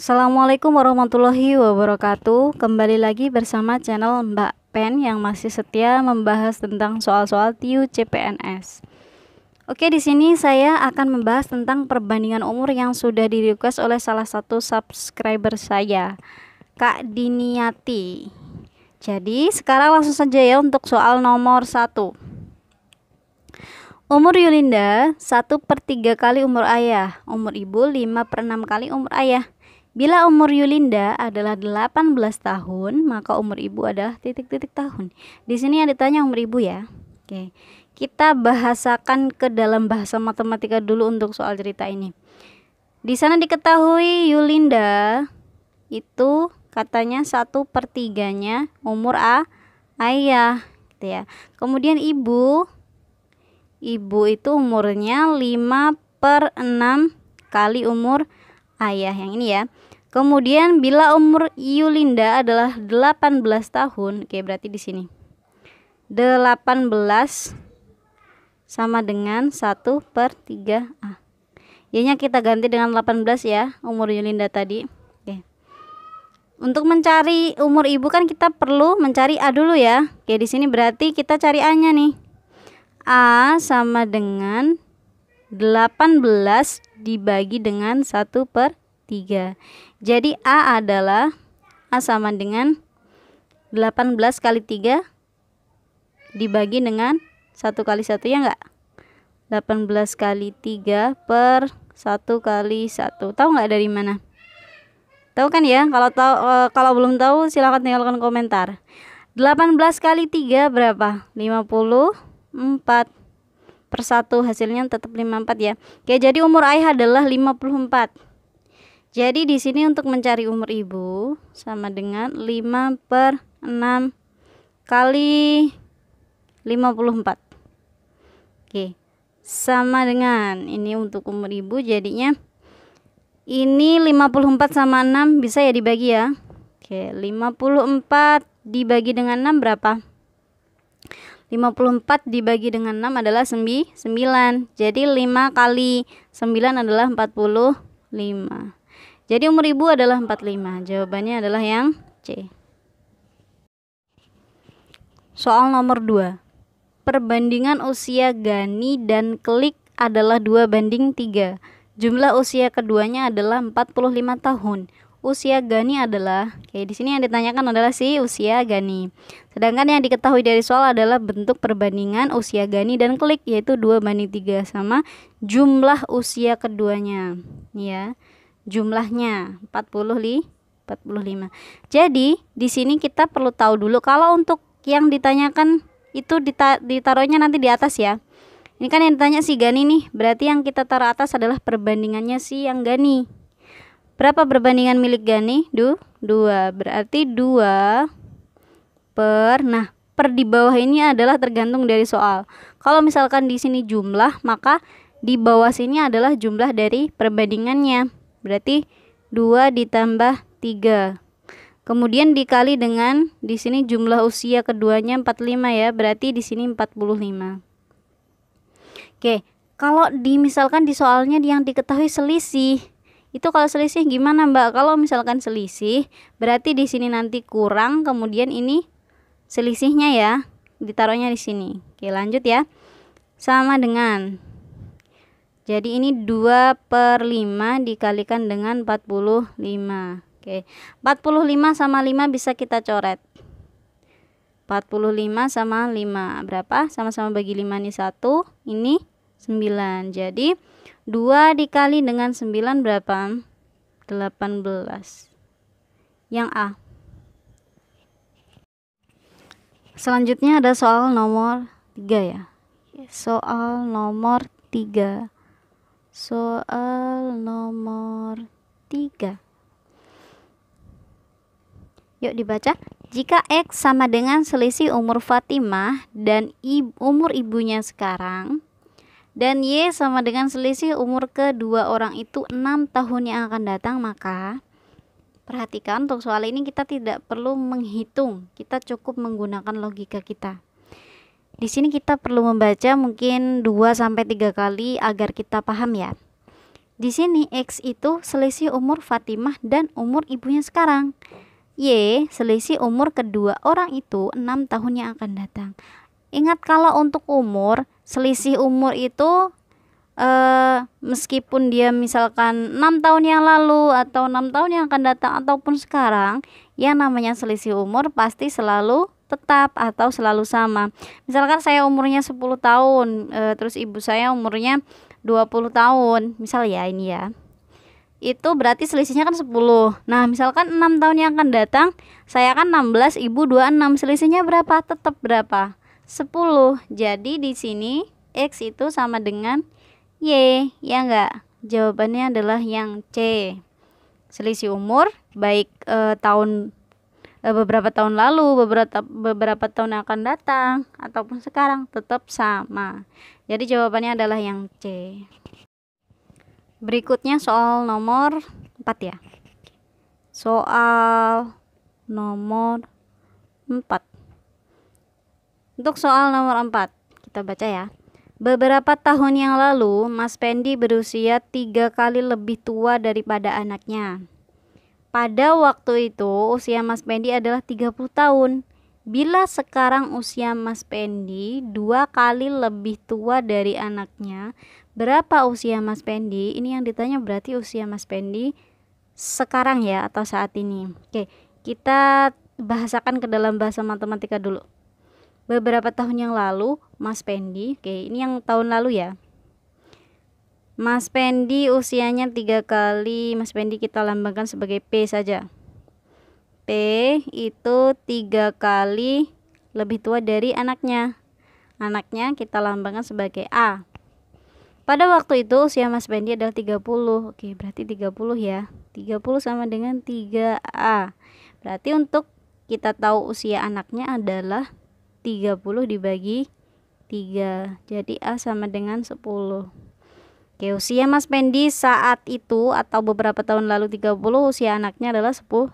Assalamualaikum warahmatullahi wabarakatuh. Kembali lagi bersama channel Mbak Pen yang masih setia membahas tentang soal-soal TIU CPNS. Oke, di sini saya akan membahas tentang perbandingan umur yang sudah di-request oleh salah satu subscriber saya, Kak Diniati. Jadi, sekarang langsung saja ya untuk soal nomor 1. Umur Yulinda 1/3 kali umur ayah, umur ibu 5/6 kali umur ayah. Bila umur Yulinda adalah 18 tahun, maka umur ibu adalah titik-titik tahun. Di sini yang ditanya umur ibu ya. Oke. Kita bahasakan ke dalam bahasa matematika dulu untuk soal cerita ini. Di sana diketahui Yulinda itu katanya 1/3-nya umur ayah gitu ya. Kemudian ibu itu umurnya 5/6 kali umur ayah yang ini ya. Kemudian bila umur Yulinda adalah 18 tahun, oke berarti di sini 18 sama dengan 1/3 A. Y-nya kita ganti dengan 18 ya, umur Yulinda tadi. Oke. Untuk mencari umur ibu kan kita perlu mencari A dulu ya. Oke, di sini berarti kita cari A-nya nih. A sama dengan 18 dibagi dengan 1/3. Jadi A adalah A sama dengan 18 kali 3 dibagi dengan 1 kali 1 ya enggak? 18 kali 3 per 1 kali 1. Tahu enggak dari mana? Tahu kan ya? Kalau belum tahu silahkan tinggalkan komentar. 18 kali 3 berapa? 54 per 1, hasilnya tetap 54 ya. Oke, jadi umur ayah adalah 54. Jadi di sini untuk mencari umur ibu sama dengan 5/6 kali 54. Oke. Sama dengan ini untuk umur ibu jadinya ini 54 sama 6 bisa ya dibagi ya. Oke, 54 dibagi dengan 6 berapa? 54 dibagi dengan 6 adalah 9. Jadi 5 kali 9 adalah 45. Jadi umur ibu adalah 45. Jawabannya adalah yang C. Soal nomor 2. Perbandingan usia Gani dan Klik adalah 2/3. Jumlah usia keduanya adalah 45 tahun. Usia Gani adalah, di sini yang ditanyakan adalah si usia Gani. Sedangkan yang diketahui dari soal adalah bentuk perbandingan usia Gani dan Klik, yaitu 2/3 sama jumlah usia keduanya. Ya, jumlahnya 45. Jadi di sini kita perlu tahu dulu kalau untuk yang ditanyakan itu ditaruhnya nanti di atas ya. Ini kan yang ditanya si Gani nih, berarti yang kita taruh atas adalah perbandingannya si yang Gani. Berapa perbandingan milik Gani? 2. Berarti 2 per, nah per di bawah ini adalah tergantung dari soal. Kalau misalkan di sini jumlah, maka di bawah sini adalah jumlah dari perbandingannya. Berarti 2 ditambah 3. Kemudian dikali dengan di sini jumlah usia keduanya 45 ya. Berarti di sini 45. Oke, kalau misalkan di soalnya yang diketahui selisih. Itu kalau selisih gimana, Mbak? Kalau misalkan selisih, berarti di sini nanti kurang, kemudian ini selisihnya ya, ditaruhnya di sini. Oke, lanjut ya. Sama dengan, jadi ini 2/5 dikalikan dengan 45. Oke, 45 sama 5 bisa kita coret. 45 sama 5 berapa? Sama-sama bagi 5 nih 1, ini 9. Jadi 2 dikali dengan 9 berapa? 18. Yang A. Selanjutnya ada soal nomor 3 ya. Soal nomor 3. Soal nomor 3. Yuk dibaca. Jika X sama dengan selisih umur Fatimah dan umur ibunya sekarang, dan Y sama dengan selisih umur kedua orang itu 6 tahun yang akan datang, maka perhatikan untuk soal ini kita tidak perlu menghitung, kita cukup menggunakan logika kita. Di sini kita perlu membaca mungkin 2-3 kali agar kita paham ya. Di sini X itu selisih umur Fatimah dan umur ibunya sekarang. Y selisih umur kedua orang itu 6 tahun yang akan datang. Ingat kalau untuk umur, selisih umur itu meskipun dia misalkan 6 tahun yang lalu atau 6 tahun yang akan datang ataupun sekarang, yang namanya selisih umur pasti selalu tetap atau selalu sama. Misalkan saya umurnya 10 tahun, terus ibu saya umurnya 20 tahun, misal ya ini ya. Itu berarti selisihnya kan 10. Nah, misalkan 6 tahun yang akan datang, saya kan 16, ibu 26. Selisihnya berapa? Tetap berapa? 10. Jadi di sini X itu sama dengan Y, ya enggak? Jawabannya adalah yang C. Selisih umur baik beberapa tahun lalu, beberapa tahun yang akan datang ataupun sekarang tetap sama. Jadi jawabannya adalah yang C. Berikutnya soal nomor 4 ya. Soal nomor 4. Untuk soal nomor 4, kita baca ya. Beberapa tahun yang lalu, Mas Pendi berusia 3 kali lebih tua daripada anaknya. Pada waktu itu, usia Mas Pendi adalah 30 tahun. Bila sekarang usia Mas Pendi 2 kali lebih tua dari anaknya, berapa usia Mas Pendi? Ini yang ditanya berarti usia Mas Pendi sekarang ya, atau saat ini. Oke, kita bahasakan ke dalam bahasa matematika dulu. Beberapa tahun yang lalu, Mas Pendi, oke ini yang tahun lalu ya. Mas Pendi usianya 3 kali, Mas Pendi kita lambangkan sebagai P saja. P itu 3 kali lebih tua dari anaknya. Anaknya kita lambangkan sebagai A. Pada waktu itu usia Mas Pendi adalah 30. Oke, berarti 30 ya. 30 sama dengan 3A. Berarti untuk kita tahu usia anaknya adalah 30 dibagi 3. Jadi A sama dengan 10. Oke, usia Mas Pendi saat itu atau beberapa tahun lalu 30, usia anaknya adalah 10.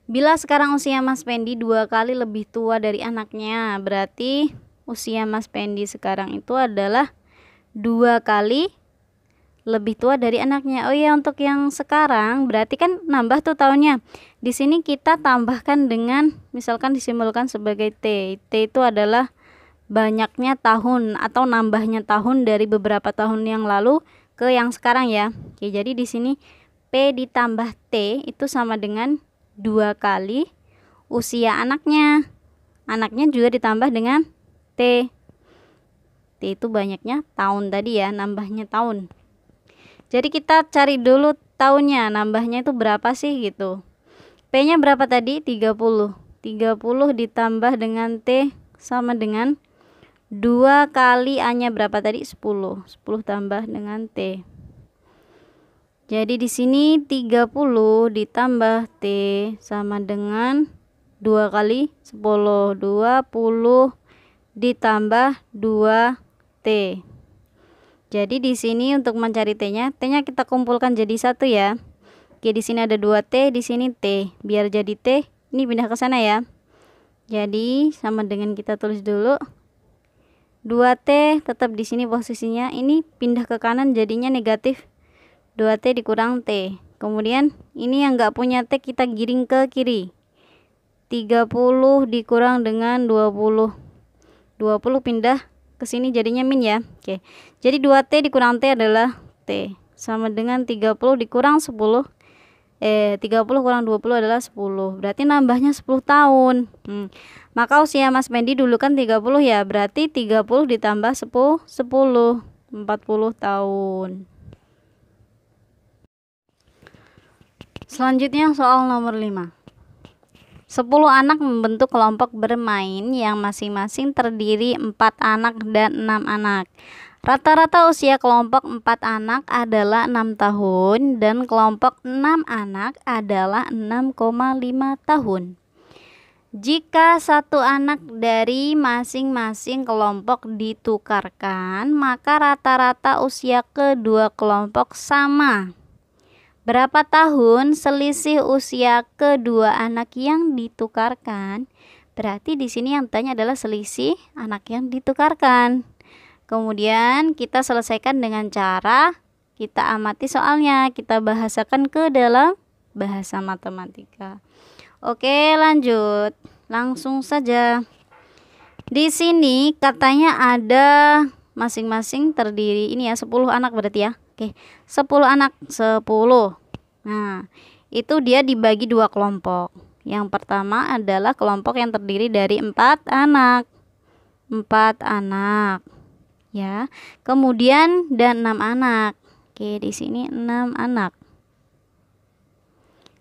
Bila sekarang usia Mas Pendi 2 kali lebih tua dari anaknya, berarti usia Mas Pendi sekarang itu adalah 2 kali lebih tua dari anaknya. Oh iya, untuk yang sekarang berarti kan nambah tuh tahunnya. Di sini kita tambahkan dengan misalkan disimbolkan sebagai T. T itu adalah banyaknya tahun atau nambahnya tahun dari beberapa tahun yang lalu ke yang sekarang ya. Oke, jadi di sini P ditambah T itu sama dengan 2 kali usia anaknya. Anaknya juga ditambah dengan T. T itu banyaknya tahun tadi ya, nambahnya tahun. Jadi kita cari dulu tahunnya, nambahnya itu berapa sih gitu. P-nya berapa tadi? 30. 30 ditambah dengan T sama dengan 2 kali A-nya berapa tadi? 10. 10 tambah dengan T. Jadi di sini 30 ditambah T sama dengan 2 kali 10. 20 ditambah 2T. Jadi di sini untuk mencari T-nya kita kumpulkan jadi 1 ya. Oke, di sini ada 2T, di sini T. Biar jadi T, ini pindah ke sana ya. Jadi sama dengan kita tulis dulu 2T tetap di sini posisinya, ini pindah ke kanan jadinya negatif 2T dikurang T. Kemudian ini yang enggak punya T kita giring ke kiri. 30 dikurang dengan 20. 20 pindah ke sini jadinya min ya. Oke. Jadi 2T dikurang T adalah T. Sama dengan 30 dikurang 10. 30 kurang 20 adalah 10. Berarti nambahnya 10 tahun. Maka usia Mas Pendi dulu kan 30 ya. Berarti 30 ditambah 10, 40 tahun. Selanjutnya soal nomor 5. 10 anak membentuk kelompok bermain yang masing-masing terdiri 4 anak dan 6 anak. Rata-rata usia kelompok 4 anak adalah 6 tahun dan kelompok 6 anak adalah 6,5 tahun. Jika satu anak dari masing-masing kelompok ditukarkan, maka rata-rata usia kedua kelompok sama. Berapa tahun selisih usia kedua anak yang ditukarkan? Berarti di sini yang tanya adalah selisih anak yang ditukarkan. Kemudian kita selesaikan dengan cara Kita amati soalnya, kita bahasakan ke dalam bahasa matematika. Oke, lanjut. Langsung saja. Di sini katanya ada masing-masing terdiri ini ya 10 anak berarti ya. Oke, 10 anak, 10. Nah, itu dia dibagi 2 kelompok. Yang pertama adalah kelompok yang terdiri dari 4 anak. 4 anak. Ya. Kemudian dan 6 anak. Oke, di sini 6 anak.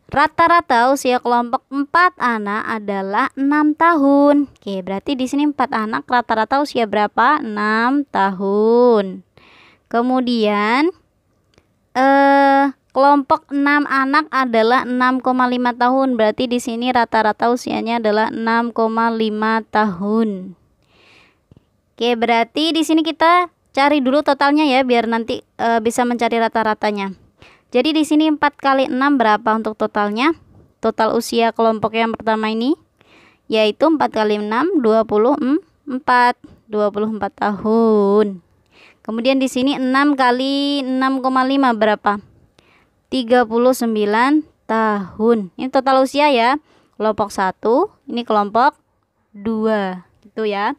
Rata-rata usia kelompok 4 anak adalah 6 tahun. Oke, berarti di sini 4 anak rata-rata usia berapa? 6 tahun. Kemudian kelompok 6 anak adalah 6,5 tahun. Berarti di sini rata-rata usianya adalah 6,5 tahun. Oke, berarti di sini kita cari dulu totalnya ya biar nanti bisa mencari rata-ratanya. Jadi di sini 4 kali 6 berapa untuk totalnya? Total usia kelompok yang pertama ini yaitu 4 kali 6 24 tahun. Kemudian di sini 6 kali 6,5 berapa? 39 tahun. Ini total usia ya. Kelompok 1, ini kelompok 2 gitu ya.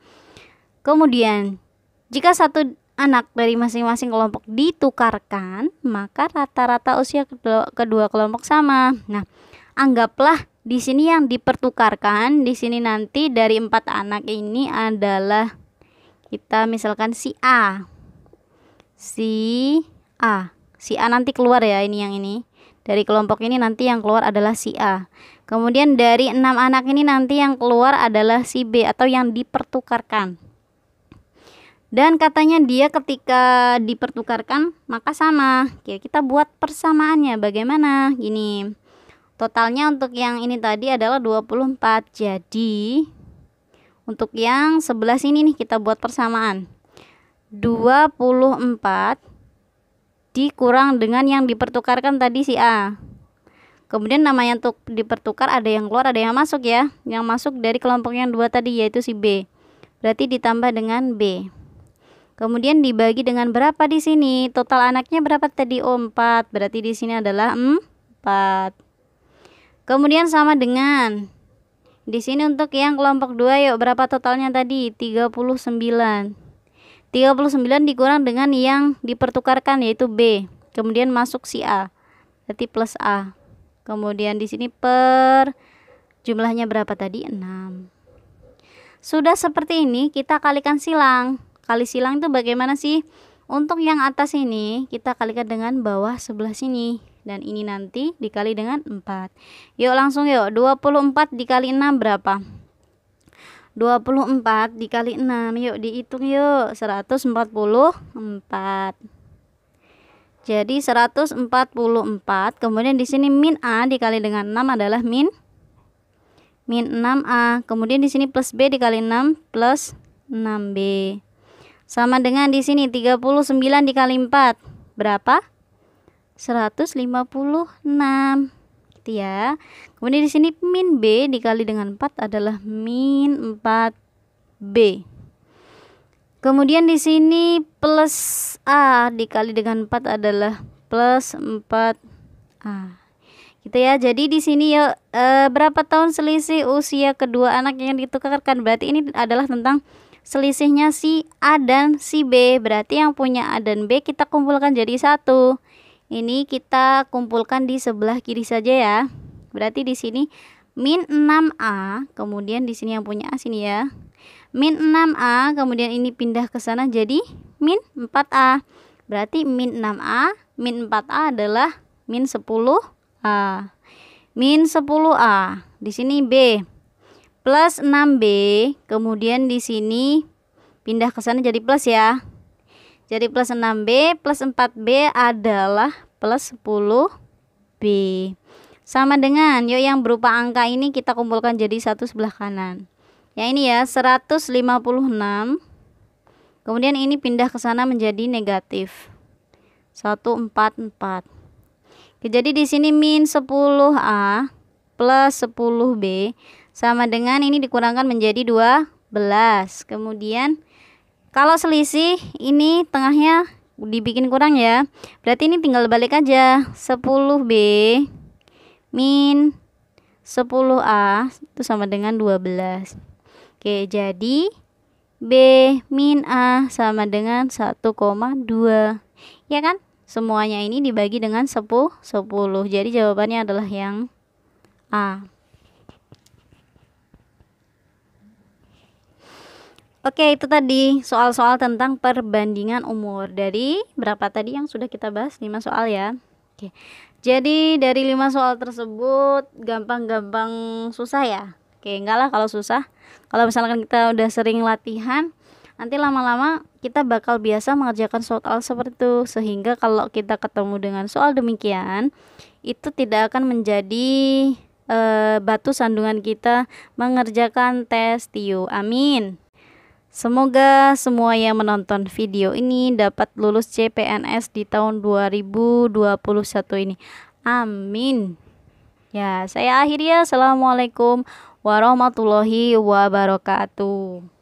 Kemudian jika satu anak dari masing-masing kelompok ditukarkan, maka rata-rata usia kedua kelompok sama. Nah, anggaplah di sini yang dipertukarkan, di sini nanti dari 4 anak ini adalah kita misalkan si A. Si A nanti keluar ya, ini yang ini. Dari kelompok ini nanti yang keluar adalah si A. Kemudian dari 6 anak ini nanti yang keluar adalah si B atau yang dipertukarkan. Dan katanya dia ketika dipertukarkan maka sama. Oke, kita buat persamaannya bagaimana? Gini. Totalnya untuk yang ini tadi adalah 24. Jadi untuk yang 11 ini nih kita buat persamaan. 24 dikurang dengan yang dipertukarkan tadi si A. Kemudian namanya untuk dipertukar ada yang keluar, ada yang masuk ya. Yang masuk dari kelompok yang 2 tadi yaitu si B. Berarti ditambah dengan B. Kemudian dibagi dengan berapa di sini? Total anaknya berapa tadi? 4. Berarti di sini adalah 4. Kemudian sama dengan di sini untuk yang kelompok 2 yuk berapa totalnya tadi? 39. 39 dikurang dengan yang dipertukarkan yaitu B. Kemudian masuk si A. Berarti plus A. Kemudian di sini per jumlahnya berapa tadi? 6. Sudah seperti ini kita kalikan silang. Kali silang itu bagaimana sih? Untuk yang atas ini kita kalikan dengan bawah sebelah sini. Dan ini nanti dikali dengan 4. Yuk langsung yuk. 24 dikali 6 berapa? 24 dikali 6. Yuk dihitung yuk. 144. Jadi 144. Kemudian di sini min A dikali dengan 6 adalah min 6A. Kemudian di sini plus B dikali 6 plus 6B. Sama dengan di sini 39 dikali 4 berapa? 156. Gitu ya. Kemudian di sini min B dikali dengan 4 adalah min 4B. Kemudian di sini plus A dikali dengan 4 adalah plus 4A. Gitu ya. Jadi di sini ya berapa tahun selisih usia kedua anak yang ditukarkan? Berarti ini adalah tentang selisihnya si A dan si B. Berarti yang punya A dan B kita kumpulkan jadi 1. Ini kita kumpulkan di sebelah kiri saja ya. Berarti di sini min 6A, kemudian di sini yang punya A sini ya. Min 6A, kemudian ini pindah ke sana jadi min 4A. Berarti min 6A, min 4A adalah min 10A. Min 10A. Di sini B. Plus 6B, kemudian di sini pindah ke sana jadi plus ya. Jadi plus 6B plus 4B adalah plus 10B. Sama dengan yuk yang berupa angka ini kita kumpulkan jadi satu sebelah kanan. Ya ini ya 156. Kemudian ini pindah ke sana menjadi negatif 144. Jadi di sini min 10A plus 10B sama dengan ini dikurangkan menjadi 12. Kemudian kalau selisih ini tengahnya dibikin kurang ya. Berarti ini tinggal balik aja. 10B min 10A itu sama dengan 12. Oke, jadi B min A sama dengan 1,2. Ya kan? Semuanya ini dibagi dengan 10. Jadi jawabannya adalah yang A. Oke, itu tadi soal-soal tentang perbandingan umur. Dari berapa tadi yang sudah kita bahas? 5 soal ya. Oke. Jadi dari 5 soal tersebut gampang-gampang susah ya. Oke, enggak lah kalau susah. Kalau misalkan kita udah sering latihan, nanti lama-lama kita bakal biasa mengerjakan soal seperti itu. Sehingga kalau kita ketemu dengan soal demikian, itu tidak akan menjadi batu sandungan kita mengerjakan tes TIU. Amin. Semoga semua yang menonton video ini dapat lulus CPNS di tahun 2021 ini. Amin. Ya, saya akhiri ya. Assalamualaikum warahmatullahi wabarakatuh.